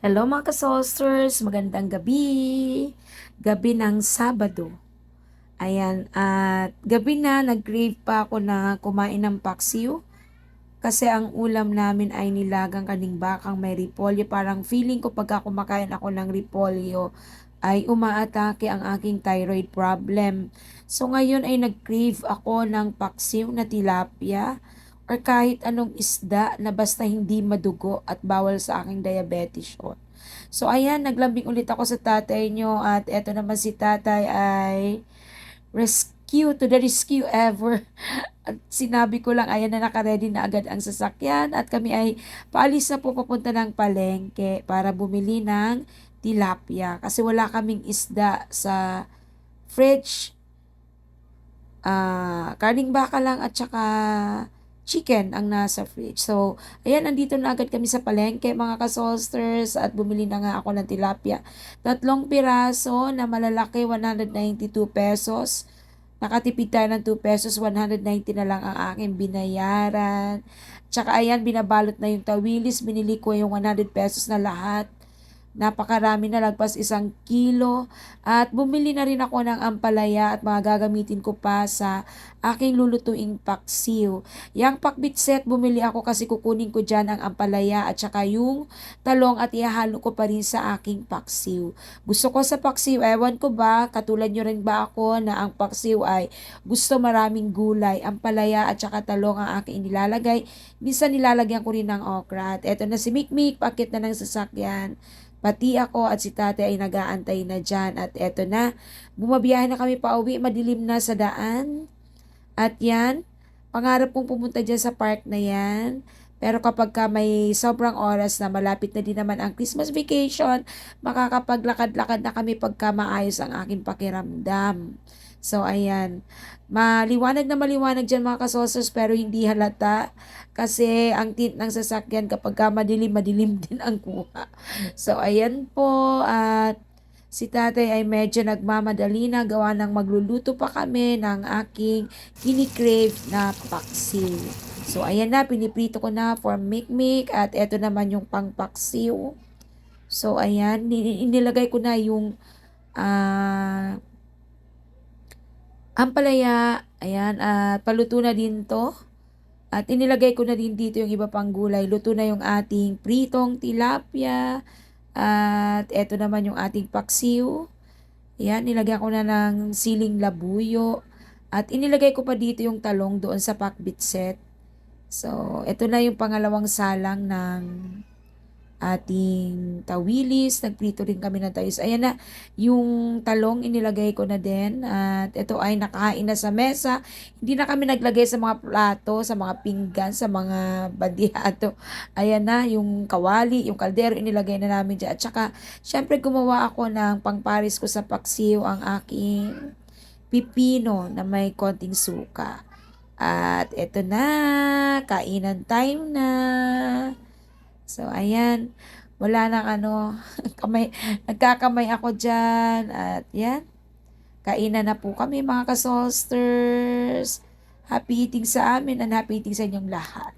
Hello mga ka-Soulsters, magandang gabi. Gabi ng Sabado. Ayan, at gabi na, nag-crave pa ako na kumain ng paksiw. Kasi ang ulam namin ay nilagang kaning bakang may repolyo. Parang feeling ko pagka kumakain ako ng repolyo ay umaatake ang aking thyroid problem. So ngayon ay nag-crave ako ng paksiw na tilapia or kahit anong isda na basta hindi madugo at bawal sa aking diabetes yun. So ayan, naglambing ulit ako sa tatay nyo at eto naman si tatay ay rescue to the rescue ever. At sinabi ko lang, ayan na naka-ready na agad ang sasakyan at kami ay paalis na po papunta ng palengke para bumili ng tilapia kasi wala kaming isda sa fridge. Karning baka lang at saka chicken ang nasa fridge. So, ayan, andito na agad kami sa palengke mga ka-Soulsters at bumili na nga ako ng tilapia. 3 piraso na malalaki, 192 pesos. Nakatipid tayo ng 2 pesos, 190 na lang ang aking binayaran. Tsaka ayan, binabalot na yung tawilis, binili ko yung 100 pesos na lahat. Napakarami na, lagpas 1 kilo. At bumili na rin ako ng ampalaya at mga gagamitin ko pa sa aking lulutuing paksiw. Yang pakbit set, bumili ako kasi kukunin ko dyan ang ampalaya at saka yung talong at ihahalo ko pa rin sa aking paksiw. Gusto ko sa paksiw, ewan ko ba, katulad nyo rin ba ako na ang paksiw ay gusto maraming gulay, ampalaya at saka talong ang aking nilalagay. Minsan nilalagyan ko rin ng okra. At eto na si Mikmik, pakit na ng sasakyan. Pati ako at si tate ay nag-aantay na dyan. At eto na, bumabiyahe na kami pa uwi, madilim na sa daan. At yan, pangarap kong pumunta dyan sa park na yan. Pero kapag ka may sobrang oras na malapit na din naman ang Christmas vacation, makakapaglakad-lakad na kami pagka maayos ang aking pakiramdam. So, ayan. Maliwanag dyan mga kasosers pero hindi halata kasi ang tint ng sasakyan kapag ka madilim, madilim din ang kuha. So, ayan po at si tatay ay medyo nagmamadali na gawa ng magluluto pa kami ng aking kinikrave na paksiw. So, ayan na, piniprito ko na for mikmik at eto naman yung pangpaksiw. So, ayan, inilagay ko na yung ampalaya, ayan, at paluto na din to. At inilagay ko na din dito yung iba pang gulay. Luto na yung ating pritong tilapia. At eto naman yung ating paksiw. Ayan, nilagyan ko na ng siling labuyo. At inilagay ko pa dito yung talong doon sa pakbit set. So, eto na yung pangalawang salang ng ating tawilis. Nagprito rin kami ng tawilis. Ayan na, yung talong inilagay ko na din. At ito ay nakahain na sa mesa. Hindi na kami naglagay sa mga plato, sa mga pinggan, sa mga bandihato. Ayan na, yung kawali, yung kaldero, inilagay na namin dyan. At saka, syempre gumawa ako ng pangparis ko sa paksiw, ang aking pipino na may konting suka. At eto na, kainan time na. So, ayan. Wala nang kamay, nagkakamay ako dyan. At yan, kainan na po kami mga ka-Soulsters. Happy eating sa amin and happy eating sa inyong lahat.